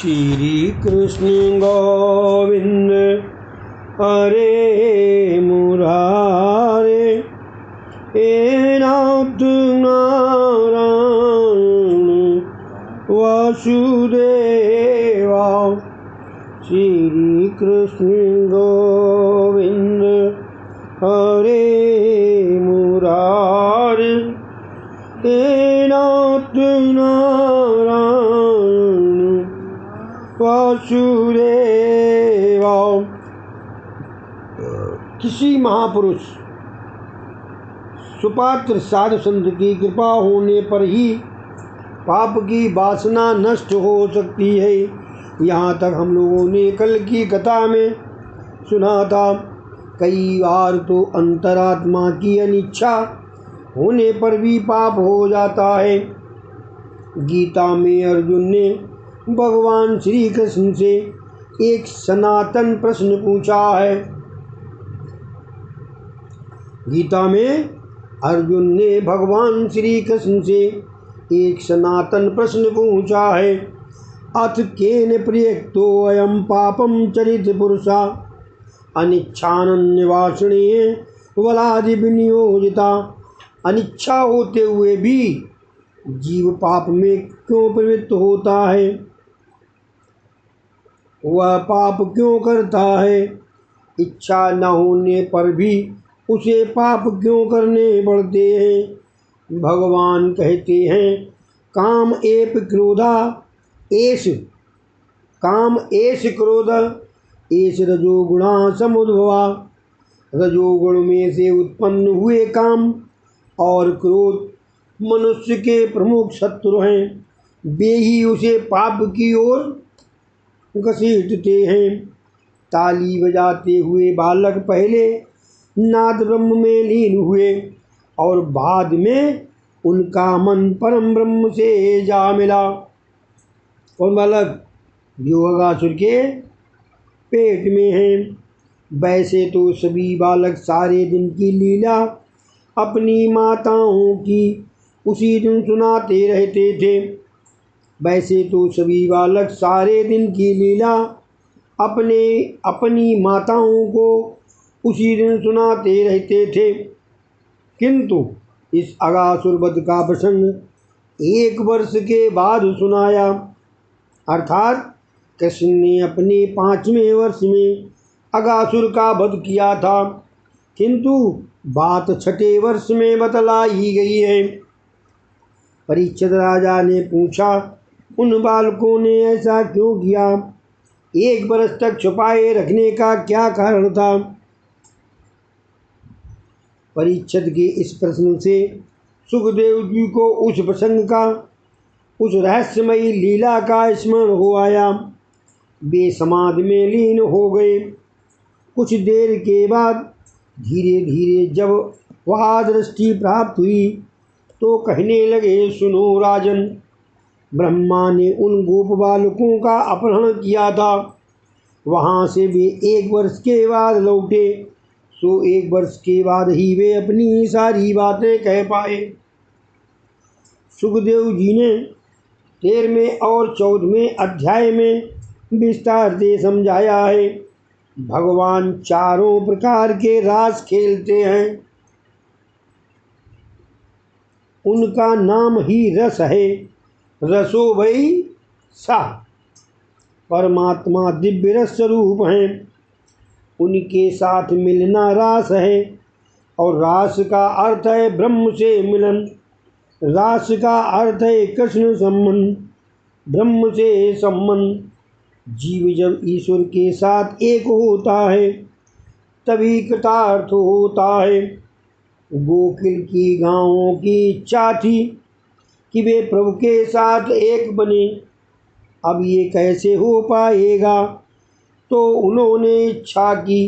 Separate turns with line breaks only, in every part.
श्री कृष्ण गोविंद हरे मुरारे हे नाथ नारायण वासुदेवा। श्री कृष्ण गोविंद हरे मुरारे हे नाथ नारायण वासुदेवा। किसी महापुरुष सुपात्र साधु संत की कृपा होने पर ही पाप की वासना नष्ट हो सकती है। यहाँ तक हम लोगों ने कल की कथा में सुना था। कई बार तो अंतरात्मा की अनिच्छा होने पर भी पाप हो जाता है। गीता में अर्जुन ने भगवान श्री कृष्ण से एक सनातन प्रश्न पूछा है। गीता में अर्जुन ने भगवान श्री कृष्ण से एक सनातन प्रश्न पूछा है। अथ केन प्रयुक्तो अयम पापम चरित पुरुषा अनिच्छान्यवासने बलादि विनियोजिता। अनिच्छा होते हुए भी जीव पाप में क्यों प्रवृत्त होता है? वह पाप क्यों करता है? इच्छा न होने पर भी उसे पाप क्यों करने पड़ते हैं? भगवान कहते हैं काम एप क्रोधा एष काम एष क्रोध एष रजोगुणा समुद्भवा। रजोगुण में से उत्पन्न हुए काम और क्रोध मनुष्य के प्रमुख शत्रु हैं। वे ही उसे पाप की ओर घसीटते हैं। ताली बजाते हुए बालक पहले नाद ब्रह्म में लीन हुए और बाद में उनका मन परम ब्रह्म से जा मिला। और बालक जो अगासुर के पेट में है। वैसे तो सभी बालक सारे दिन की लीला अपनी माताओं की उसी दिन सुनाते रहते थे। वैसे तो सभी बालक सारे दिन की लीला अपनी माताओं को उसी दिन सुनाते रहते थे। किंतु इस अगासुर वध का प्रसंग 1 वर्ष के बाद सुनाया। अर्थात कृष्ण ने अपने 5वें वर्ष में अगासुर का वध किया था, किंतु बात 6ठे वर्ष में बतलाई गई है। परीक्षित राजा ने पूछा, उन बालकों ने ऐसा क्यों किया? 1 वर्ष तक छुपाए रखने का क्या कारण था? परीक्षित के इस प्रश्न से सुखदेव जी को उस प्रसंग का, उस रहस्यमयी लीला का स्मरण हो आया। वे समाधि में लीन हो गए। कुछ देर के बाद धीरे धीरे जब वह दृष्टि प्राप्त हुई तो कहने लगे, सुनो राजन, ब्रह्मा ने उन गोप बालकों का अपहरण किया था। वहाँ से वे 1 वर्ष के बाद लौटे, सो 1 वर्ष के बाद ही वे अपनी सारी बातें कह पाए। सुखदेव जी ने 13वें और 14वें अध्याय में विस्तार से समझाया है। भगवान चारों प्रकार के रास खेलते हैं। उनका नाम ही रस है। रसो वै सा। परमात्मा दिव्य रस स्वरूप हैं। उनके साथ मिलना रास है और रास का अर्थ है ब्रह्म से मिलन। रास का अर्थ है कृष्ण संबंध, ब्रह्म से संबंध। जीव जब ईश्वर के साथ एक होता है तभी कृतार्थ होता है। गोकुल की गांवों की इच्छा थी कि वे प्रभु के साथ एक बने। अब ये कैसे हो पाएगा? तो उन्होंने इच्छा की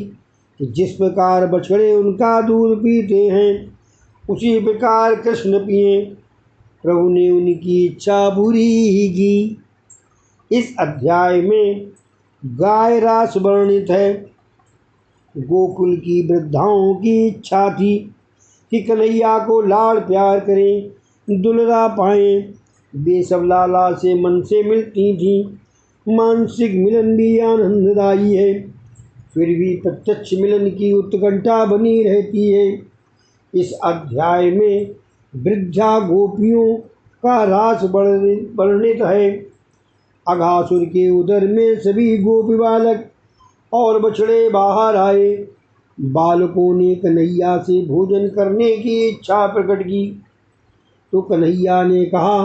कि जिस प्रकार बछड़े उनका दूध पीते हैं उसी प्रकार कृष्ण पिए। प्रभु ने उनकी इच्छा पूरी ही की। इस अध्याय में गाय रास वर्णित है। गोकुल की वृद्धाओं की इच्छा थी कि कन्हैया को लाड़ प्यार करें, दुलरा पाएं। वे सब लाला से मन से मिलती थीं। मानसिक मिलन भी आनंददायी है, फिर भी प्रत्यक्ष मिलन की उत्कंठा बनी रहती है। इस अध्याय में वृद्धा गोपियों का रास वर्णित है। अघासुर के उदर में सभी गोपी बालक और बछड़े बाहर आए। बालकों ने कन्हैया से भोजन करने की इच्छा प्रकट की, तो कन्हैया ने कहा,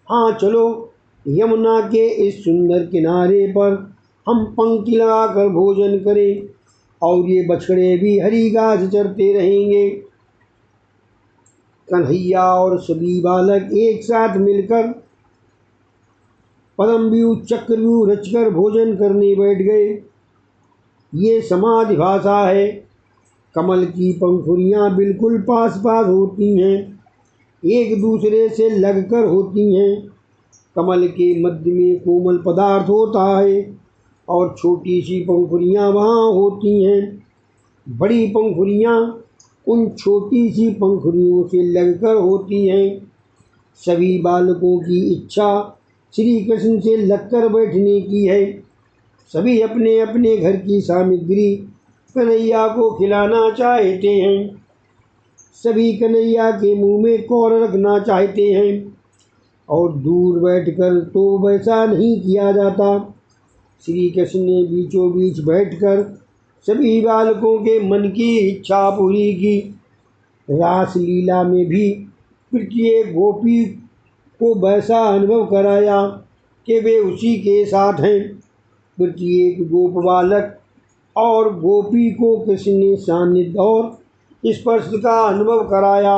हाँ चलो, यमुना के इस सुंदर किनारे पर हम पंक्ति लगाकर भोजन करें और ये बछड़े भी हरी घास चरते रहेंगे। कन्हैया और सभी बालक एक साथ मिलकर पदमव्यूह चक्रव्यूह रचकर भोजन करने बैठ गए। ये समाधि भाषा है। कमल की पंखुड़ियाँ बिल्कुल पास पास होती हैं, एक दूसरे से लगकर होती हैं। कमल के मध्य में कोमल पदार्थ होता है और छोटी सी पंखुड़ियाँ वहाँ होती हैं। बड़ी पंखुड़ियाँ उन छोटी सी पंखुड़ियों से लगकर होती हैं। सभी बालकों की इच्छा श्री कृष्ण से लगकर बैठने की है। सभी अपने अपने घर की सामग्री कन्हैया को खिलाना चाहते हैं। सभी कन्हैया के मुंह में कौर रखना चाहते हैं और दूर बैठकर तो वैसा नहीं किया जाता। श्री कृष्ण ने बीचों बीच बैठकर सभी बालकों के मन की इच्छा पूरी की। रास लीला में भी प्रत्येक गोपी को वैसा अनुभव कराया कि वे उसी के साथ हैं। प्रत्येक गोप बालक और गोपी को कृष्ण ने सानिध्य और स्पर्श का अनुभव कराया।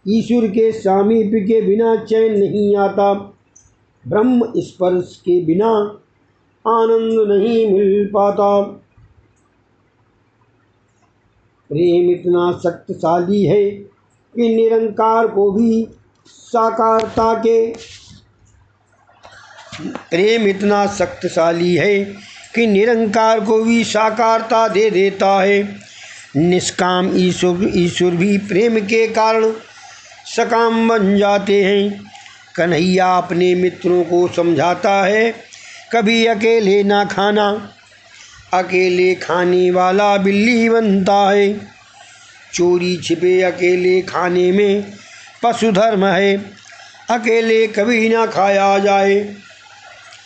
ईश्वर के सामीप्य के बिना चैन नहीं आता। ब्रह्म स्पर्श के बिना आनंद नहीं मिल पाता। प्रेम इतना शक्तिशाली है कि निरंकार को भी साकारता के प्रेम इतना शक्तिशाली है कि निरंकार को भी साकारता दे देता है। निष्काम ईश्वर भी प्रेम के कारण सकाम बन जाते हैं। कन्हैया अपने मित्रों को समझाता है, कभी अकेले ना खाना, अकेले खाने वाला बिल्ली बनता है। चोरी छिपे अकेले खाने में पशु धर्म है, अकेले कभी ना खाया जाए।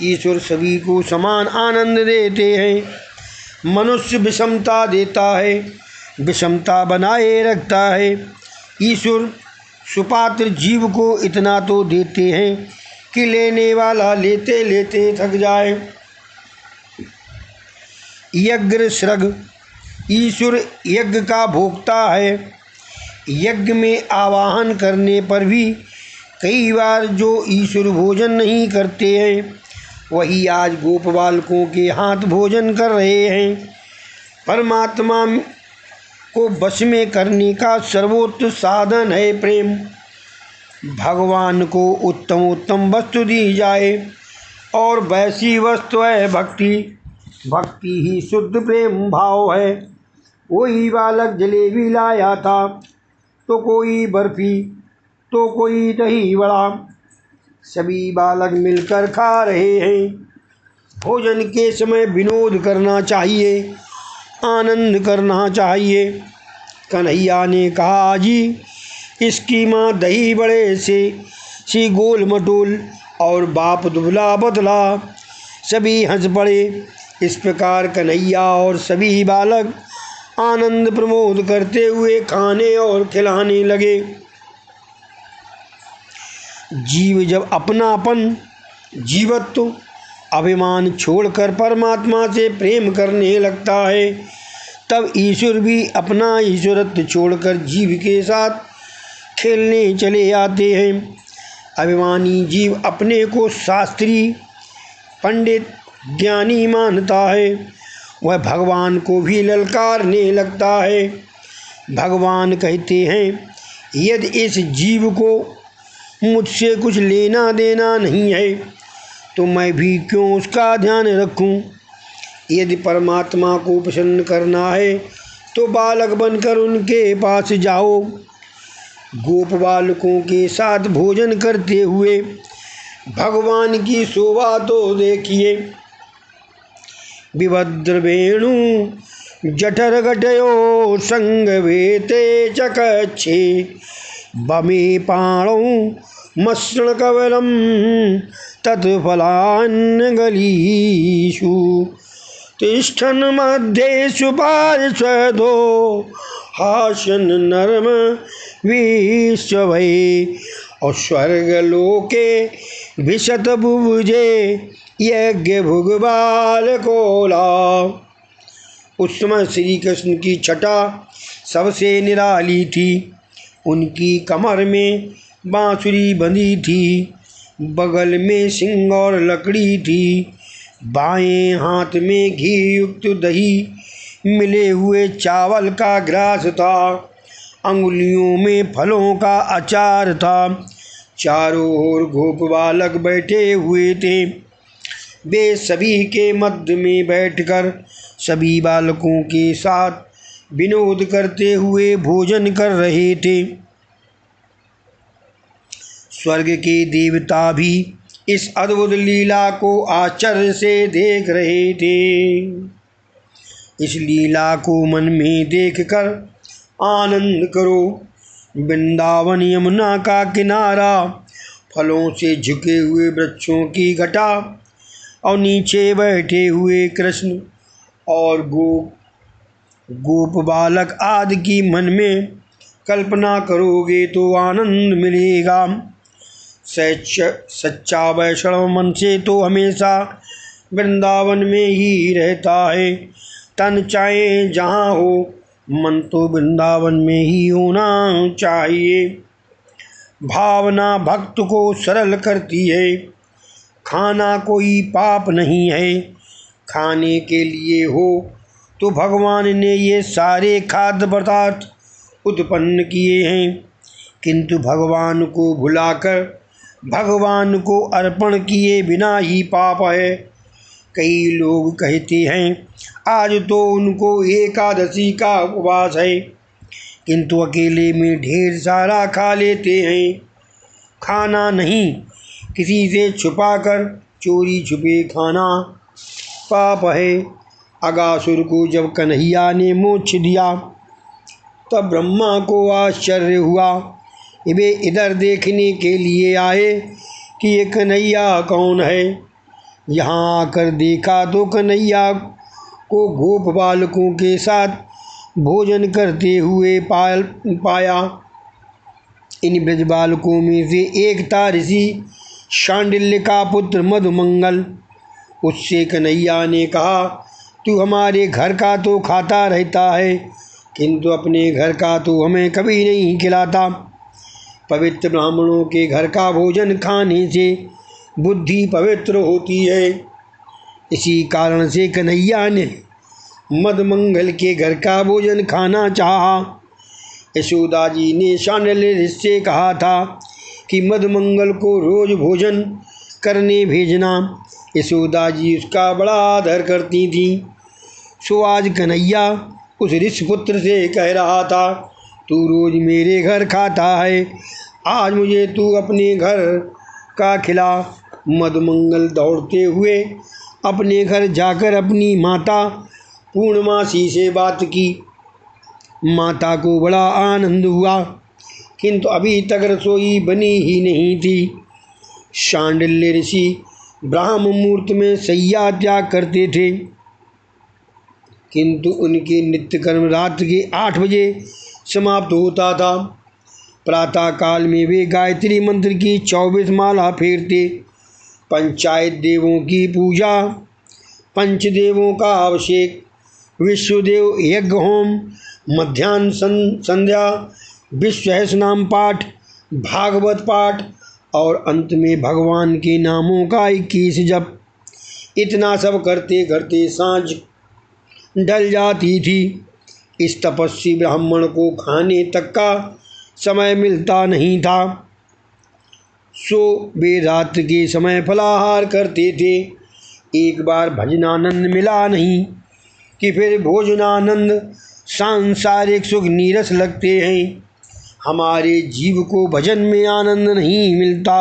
ईश्वर सभी को समान आनंद देते हैं। मनुष्य विषमता देता है, विषमता बनाए रखता है। ईश्वर सुपात्र जीव को इतना तो देते हैं कि लेने वाला लेते लेते थक जाए। यज्ञ श्रग ईश्वर यज्ञ का भोक्ता है। यज्ञ में आवाहन करने पर भी कई बार जो ईश्वर भोजन नहीं करते हैं, वही आज गोप बालकों के हाथ भोजन कर रहे हैं। परमात्मा को वश में करने का सर्वोच्च साधन है प्रेम। भगवान को उत्तम उत्तम वस्तु दी जाए और वैसी वस्तु है भक्ति। भक्ति ही शुद्ध प्रेम भाव है। वही बालक जलेबी लाया था, तो कोई बर्फी, तो कोई दही बड़ा। सभी बालक मिलकर खा रहे हैं। भोजन के समय विनोद करना चाहिए, आनंद करना चाहिए। कन्हैया ने कहा, जी इसकी माँ दही बड़े से सी गोल मटोल और बाप दुबला पतला। सभी हंस पड़े। इस प्रकार कन्हैया और सभी बालक आनंद प्रमोद करते हुए खाने और खिलाने लगे। जीव जब अपनापन, जीवत्व, अभिमान छोड़कर परमात्मा से प्रेम करने लगता है, तब ईश्वर भी अपना ईश्वरत्व छोड़कर जीव के साथ खेलने चले आते हैं। अभिमानी जीव अपने को शास्त्री, पंडित, ज्ञानी मानता है। वह भगवान को भी ललकारने लगता है। भगवान कहते हैं, यदि इस जीव को मुझसे कुछ लेना देना नहीं है, तो मैं भी क्यों उसका ध्यान रखूं। यदि परमात्मा को प्रसन्न करना है, तो बालक बनकर उनके पास जाओ। गोप बालकों के साथ भोजन करते हुए भगवान की शोभा तो देखिए। विभद्र वेणु जठर घटयो संग वेते चकच्छे बमे पाणौ मसृण कवलम तत्फलान्गलीषु तिष्ठन् मध्येषु पार्श्वदो हासन नर्म विश्वभै और स्वर्गलोके विशत बुभुजे यज्ञ भुगबाल कोला। उस समय श्री कृष्ण की छटा सबसे निराली थी। उनकी कमर में बांसुरी बंधी थी, बगल में सिंग और लकड़ी थी, बाएं हाथ में घी युक्त दही मिले हुए चावल का ग्रास था, अंगुलियों में फलों का अचार था। चारों ओर गोप बालक बैठे हुए थे। वे सभी के मध्य में बैठकर सभी बालकों के साथ विनोद करते हुए भोजन कर रहे थे। स्वर्ग के देवता भी इस अद्भुत लीला को आश्चर्य से देख रहे थे। इस लीला को मन में देखकर आनंद करो। वृंदावन यमुना का किनारा, फलों से झुके हुए वृक्षों की घटा और नीचे बैठे हुए कृष्ण और गोप बालक आदि की मन में कल्पना करोगे तो आनंद मिलेगा। सच्चा वैष्णव मन से तो हमेशा वृंदावन में ही रहता है। तन चाहे जहाँ हो, मन तो वृंदावन में ही होना चाहिए। भावना भक्त को सरल करती है। खाना कोई पाप नहीं है। खाने के लिए हो तो भगवान ने ये सारे खाद्य पदार्थ उत्पन्न किए हैं, किंतु भगवान को भुलाकर भगवान को अर्पण किए बिना ही पाप है। कई लोग कहते हैं आज तो उनको एकादशी का उपवास है, किंतु अकेले में ढेर सारा खा लेते हैं। खाना नहीं, किसी से छुपाकर चोरी छुपे खाना पाप है। अगासुर को जब कन्हैया ने मोक्ष दिया तब ब्रह्मा को आश्चर्य हुआ। वे इधर देखने के लिए आए कि ये कन्हैया कौन है। यहाँ आकर देखा तो कन्हैया को गोप बालकों के साथ भोजन करते हुए पाया। इन ब्रज बालकों में से एक था ऋषि शांडिल्य का पुत्र मधुमंगल। उससे कन्हैया ने कहा, तू हमारे घर का तो खाता रहता है, किंतु अपने घर का तो हमें कभी नहीं खिलाता। पवित्र ब्राह्मणों के घर का भोजन खाने से बुद्धि पवित्र होती है। इसी कारण से कन्हैया ने मधुमंगल के घर का भोजन खाना चाहा। यशोदा जी ने शांडिल्य से कहा था कि मधुमंगल को रोज भोजन करने भेजना। यशोदा जी उसका बड़ा आदर करती थी। सो आज कन्हैया उस ऋषिपुत्र से कह रहा था, तू रोज मेरे घर खाता है, आज मुझे तू अपने घर का खिला। मधुमंगल दौड़ते हुए अपने घर जाकर अपनी माता पूर्णमासी से बात की। माता को बड़ा आनंद हुआ, किंतु अभी तक रसोई बनी ही नहीं थी। शांडिल्य ऋषि ब्राह्म मुहूर्त में शैया त्याग करते थे, किंतु उनके नित्य कर्म रात्र के 8 बजे समाप्त होता था। प्रातः काल में वे गायत्री मंत्र की 24 माला फेरते, पंचायत देवों की पूजा, पंचदेवों का अभिषेक, विश्वदेव यज्ञ होम, मध्याह्न संध्या, विश्व सहस्रनाम पाठ, भागवत पाठ और अंत में भगवान के नामों का 21 जप। इतना सब करते करते सांझ ढल जाती थी। इस तपस्वी ब्राह्मण को खाने तक का समय मिलता नहीं था। सो वे रात्र के समय फलाहार करते थे। एक बार भजनानंद मिला नहीं कि फिर भोजनानंद। सांसारिक सुख नीरस लगते हैं, हमारे जीव को भजन में आनंद नहीं मिलता।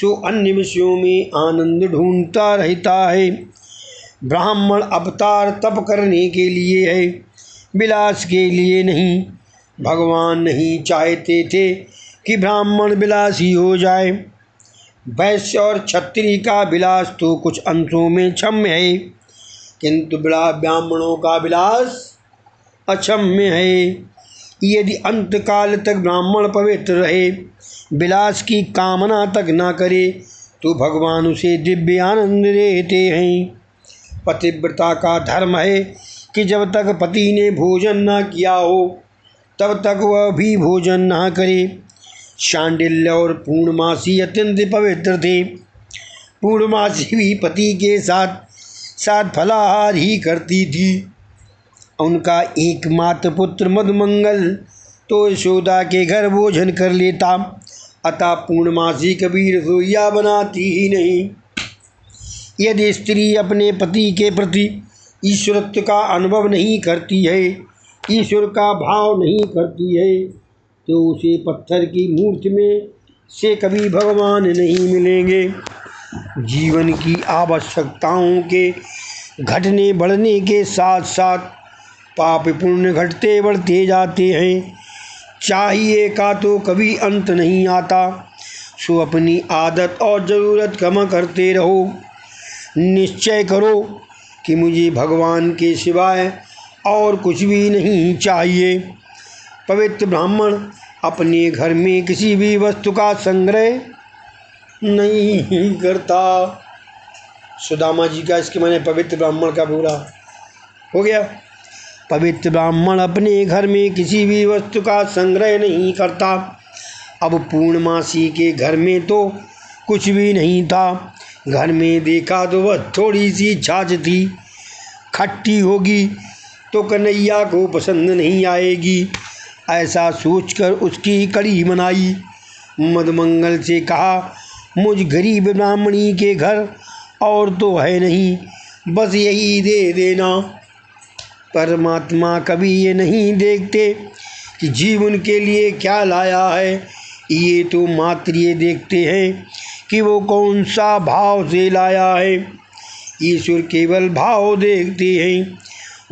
सो अन्य विषयों में आनंद ढूंढता रहता है। ब्राह्मण अवतार तप करने के लिए है, विलास के लिए नहीं। भगवान नहीं चाहते थे कि ब्राह्मण विलासी हो जाए। वैश्य और क्षत्रिय का विलास तो कुछ अंशों में क्षम्य है, किंतु ब्राह्मणों का विलास अक्षम्य है। यदि अंतकाल तक ब्राह्मण पवित्र रहे, विलास की कामना तक न करे, तो भगवान उसे दिव्य आनंद देते हैं। पतिव्रता का धर्म है कि जब तक पति ने भोजन न किया हो तब तक वह भी भोजन न करे। शांडिल्य और पूर्णमासी अत्यंत पवित्र थे। पूर्णमासी भी पति के साथ साथ फलाहार ही करती थी। उनका एकमात्र पुत्र मधुमंगल तो यशोदा के घर भोजन कर लेता, अतः पूर्णमासी कभी रसोइया बनाती ही नहीं। यदि स्त्री अपने पति के प्रति ईश्वरत्व का अनुभव नहीं करती है, ईश्वर का भाव नहीं करती है, तो उसे पत्थर की मूर्ति में से कभी भगवान नहीं मिलेंगे। जीवन की आवश्यकताओं के घटने बढ़ने के साथ साथ पाप पुण्य घटते बढ़ते जाते हैं। चाहिए का तो कभी अंत नहीं आता। सो अपनी आदत और ज़रूरत कम करते रहो। निश्चय करो कि मुझे भगवान के सिवाय और कुछ भी नहीं चाहिए। पवित्र ब्राह्मण अपने घर में किसी भी वस्तु का संग्रह नहीं करता। सुदामा जी का इसके माने पवित्र ब्राह्मण का पूरा हो गया। पवित्र ब्राह्मण अपने घर में किसी भी वस्तु का संग्रह नहीं करता। अब पूर्णमासी के घर में तो कुछ भी नहीं था। घर में देखा तो वह थोड़ी सी छाछ थी। खट्टी होगी तो कन्हैया को पसंद नहीं आएगी, ऐसा सोचकर उसकी कड़ी बनाई। मधुमंगल से कहा, मुझ गरीब ब्राह्मणी के घर और तो है नहीं, बस यही दे देना। परमात्मा कभी ये नहीं देखते कि जीवन के लिए क्या लाया है, ये तो मात्र ये देखते हैं कि वो कौन सा भाव से लाया है। ईश्वर केवल भाव देखते हैं।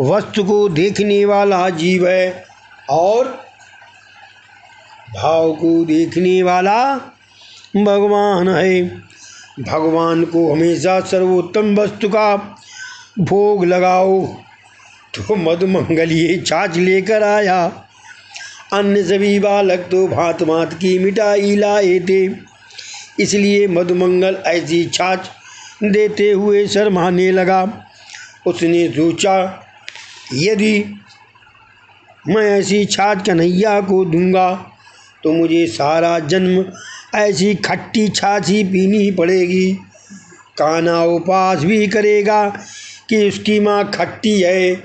वस्तु को देखने वाला जीव है और भाव को देखने वाला भगवान है। भगवान को हमेशा सर्वोत्तम वस्तु का भोग लगाओ। तो मधुमंगल ये छाछ लेकर आया। अन्य सभी बालक तो भांत भांत की मिठाई लाए थे, इसलिए मधुमंगल ऐसी छाछ देते हुए शर्माने लगा। उसने सोचा, यदि मैं ऐसी छाछ कन्हैया को दूंगा तो मुझे सारा जन्म ऐसी खट्टी छाछ ही पीनी पड़ेगी। कान्हा उपास भी करेगा कि उसकी माँ खट्टी है,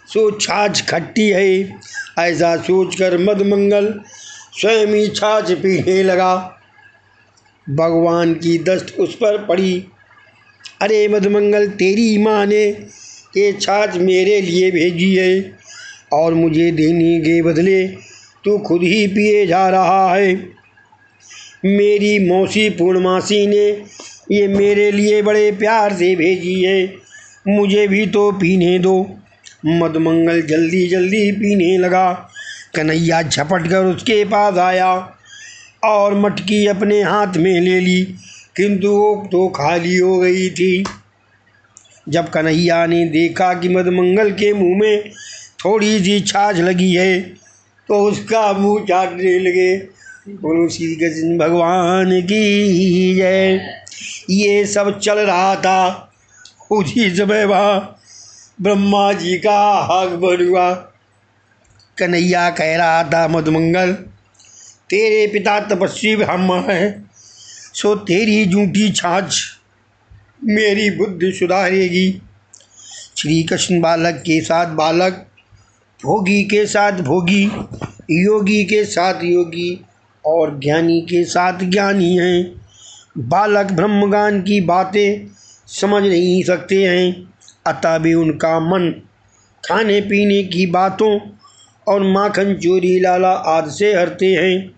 सो छाछ खट्टी है। ऐसा सोचकर मधुमंगल स्वयं ही छाछ पीने लगा। भगवान की दृष्टि उस पर पड़ी। अरे मधुमंगल, तेरी माँ ने ये छाछ मेरे लिए भेजी है और मुझे देने के बदले तू खुद ही पिए जा रहा है। मेरी मौसी पूर्णमासी ने ये मेरे लिए बड़े प्यार से भेजी है, मुझे भी तो पीने दो। मधुमंगल जल्दी जल्दी पीने लगा। कन्हैया झपट कर उसके पास आया और मटकी अपने हाथ में ले ली, किंतु वो तो खाली हो गई थी। जब कन्हैया ने देखा कि मधुमंगल के मुंह में थोड़ी सी छाछ लगी है तो उसका मुंह चाटने लगे। बोलो श्री कृष्ण भगवान की जय। ये सब चल रहा था। उसी समय वहाँ ब्रह्मा जी का आगमन हुआ। कन्हैया कह रहा था, मधुमंगल, तेरे पिता तपस्वी ब्राह्मण हैं, सो तेरी झूठी छाछ मेरी बुद्धि सुधारेगी। श्री कृष्ण बालक के साथ बालक, भोगी के साथ भोगी, योगी के साथ योगी और ज्ञानी के साथ ज्ञानी हैं। बालक ब्रह्मज्ञान की बातें समझ नहीं सकते हैं, अतः भी उनका मन खाने पीने की बातों और माखन चोरी लाला आदि से हरते हैं।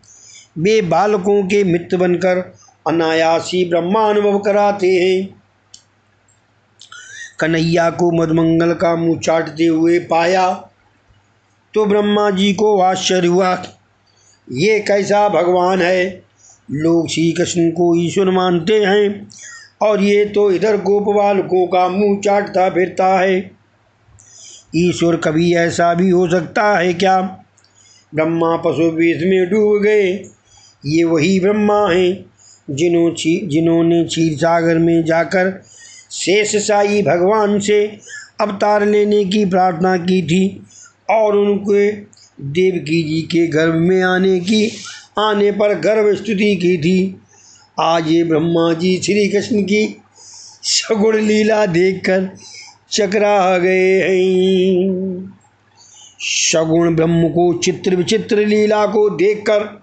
वे बालकों के मित्र बनकर अनायासी ब्रह्मानुभव कराते हैं। कन्हैया को मदमंगल का मुँह चाटते हुए पाया तो ब्रह्मा जी को आश्चर्य हुआ, ये कैसा भगवान है। लोग श्री कृष्ण को ईश्वर मानते हैं और ये तो इधर गोप बालकों का मुँह चाटता फिरता है। ईश्वर कभी ऐसा भी हो सकता है क्या। ब्रह्मा पशु वेश में डूब गए। ये वही ब्रह्मा हैं जिन्होंने क्षीर सागर में जाकर शेष शाही भगवान से अवतार लेने की प्रार्थना की थी और उनके देवकी जी के गर्भ में आने पर गर्भ स्तुति की थी। आज ये ब्रह्मा जी श्री कृष्ण की सगुण लीला देखकर चकरा गए हैं। सगुण ब्रह्म को चित्र विचित्र लीला को देखकर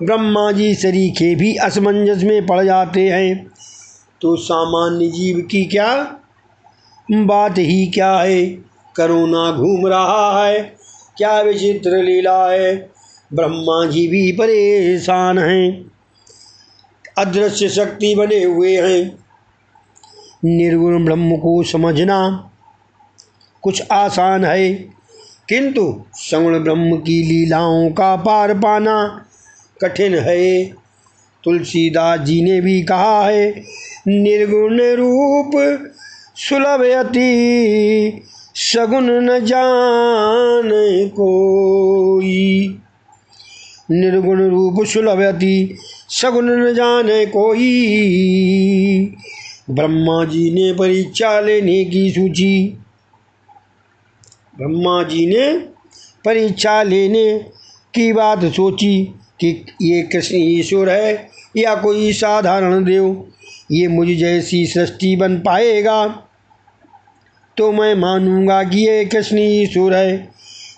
ब्रह्मा जी सरीखे भी असमंजस में पड़ जाते हैं। तो सामान्य जीव की क्या बात ही क्या है। करोना घूम रहा है, क्या विचित्र लीला है। ब्रह्मा जी भी परेशान हैं, अदृश्य शक्ति बने हुए हैं। निर्गुण ब्रह्म को समझना कुछ आसान है, किंतु सगुण ब्रह्म की लीलाओं का पार पाना कठिन है। तुलसीदास जी ने भी कहा है, निर्गुण रूप सुलभ अति सगुण न जाने कोई। निर्गुण रूप सुलभ अति सगुण न जाने कोई। ब्रह्मा जी ने परीक्षा लेने की सूची। ब्रह्मा जी ने परीक्षा लेने की बात सोची कि ये कृष्ण ईश्वर है या कोई साधारण देव। ये मुझ जैसी सृष्टि बन पाएगा तो मैं मानूंगा कि ये कृष्ण ईश्वर है।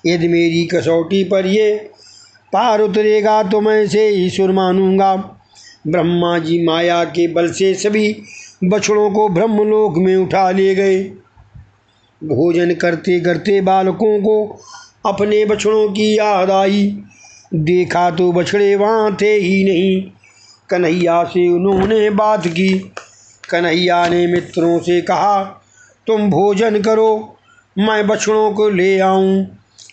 यदि मेरी कसौटी पर ये पार उतरेगा तो मैं इसे ईश्वर मानूंगा। ब्रह्मा जी माया के बल से सभी बछड़ों को ब्रह्मलोक में उठा ले गए। भोजन करते करते बालकों को अपने बछड़ों की याद आई। देखा तो बछड़े वहाँ थे ही नहीं। कन्हैया से उन्होंने बात की। कन्हैया ने मित्रों से कहा, तुम भोजन करो, मैं बछड़ों को ले आऊं।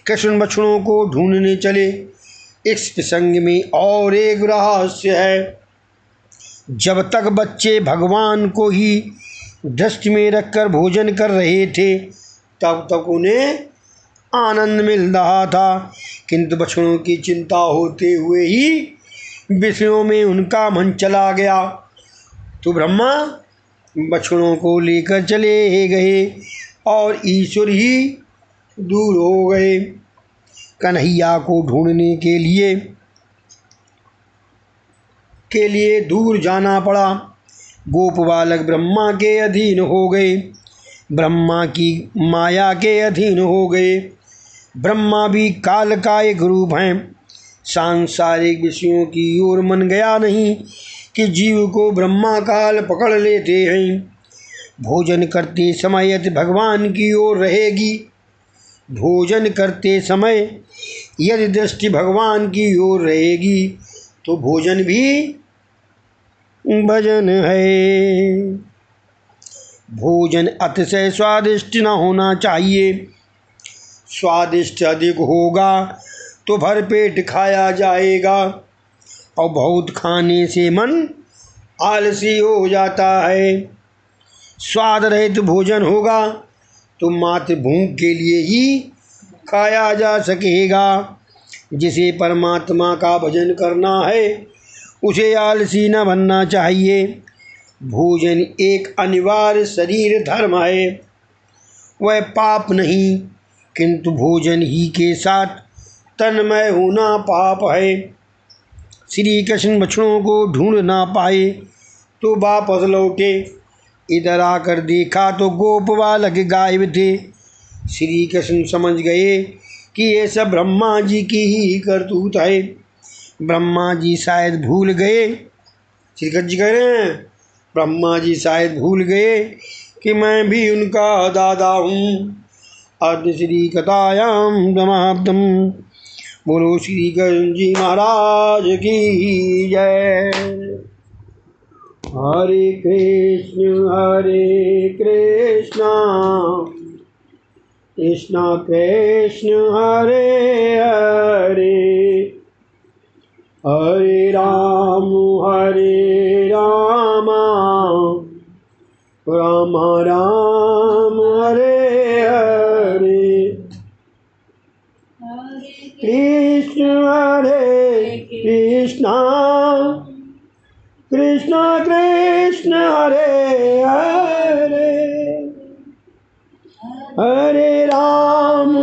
कृष्ण बछड़ों को ढूंढने चले। इस प्रसंग में और एक रहस्य है। जब तक बच्चे भगवान को ही दृष्टि में रखकर भोजन कर रहे थे तब तक उन्हें आनंद मिल रहा था, किंतु बछड़ों की चिंता होते हुए ही विषयों में उनका मन चला गया तो ब्रह्मा बछड़ों को लेकर चले गए और ईश्वर ही दूर हो गए। कन्हैया को ढूंढने के लिए दूर जाना पड़ा। गोप बालक ब्रह्मा के अधीन हो गए, ब्रह्मा की माया के अधीन हो गए। ब्रह्मा भी काल का एक रूप हैं। सांसारिक विषयों की ओर मन गया नहीं कि जीव को ब्रह्मा काल पकड़ लेते हैं। भोजन करते समय यदि भगवान की ओर रहेगी, भोजन करते समय यदि दृष्टि भगवान की ओर रहेगी तो भोजन भी भजन है। भोजन अतिशय स्वादिष्ट न होना चाहिए। स्वादिष्ट अधिक होगा तो भरपेट खाया जाएगा और बहुत खाने से मन आलसी हो जाता है। स्वाद रहित भोजन होगा तो मात्र भूख के लिए ही खाया जा सकेगा। जिसे परमात्मा का भजन करना है उसे आलसी न बनना चाहिए। भोजन एक अनिवार्य शरीर धर्म है, वह पाप नहीं, किंतु भोजन ही के साथ तन्मय होना पाप है। श्री कृष्ण बछड़ों को ढूंढ ना पाए तो वापस लौटे। इधर आकर देखा तो गोप बालक गायब थे। श्री कृष्ण समझ गए कि ये सब ब्रह्मा जी की ही करतूत है। ब्रह्मा जी शायद भूल गए, श्री कृष्ण जी कह रहे हैं, ब्रह्मा जी शायद भूल गए कि मैं भी उनका दादा हूँ। अर्ध श्री कथायाम समाप्तम। बोलो श्री कृष्ण जी महाराज की जय। हरे कृष्ण कृष्ण कृष्ण हरे हरे हरे राम राम राम हरे हरे हरे कृष्ण कृष्ण कृष्ण हरे हरे हरे राम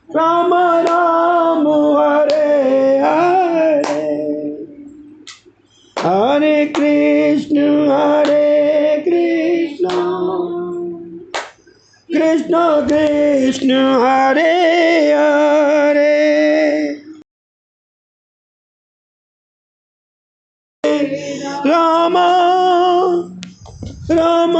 राम राम हरे हरे हरे कृष्ण कृष्ण कृष्ण हरे हरे राम राम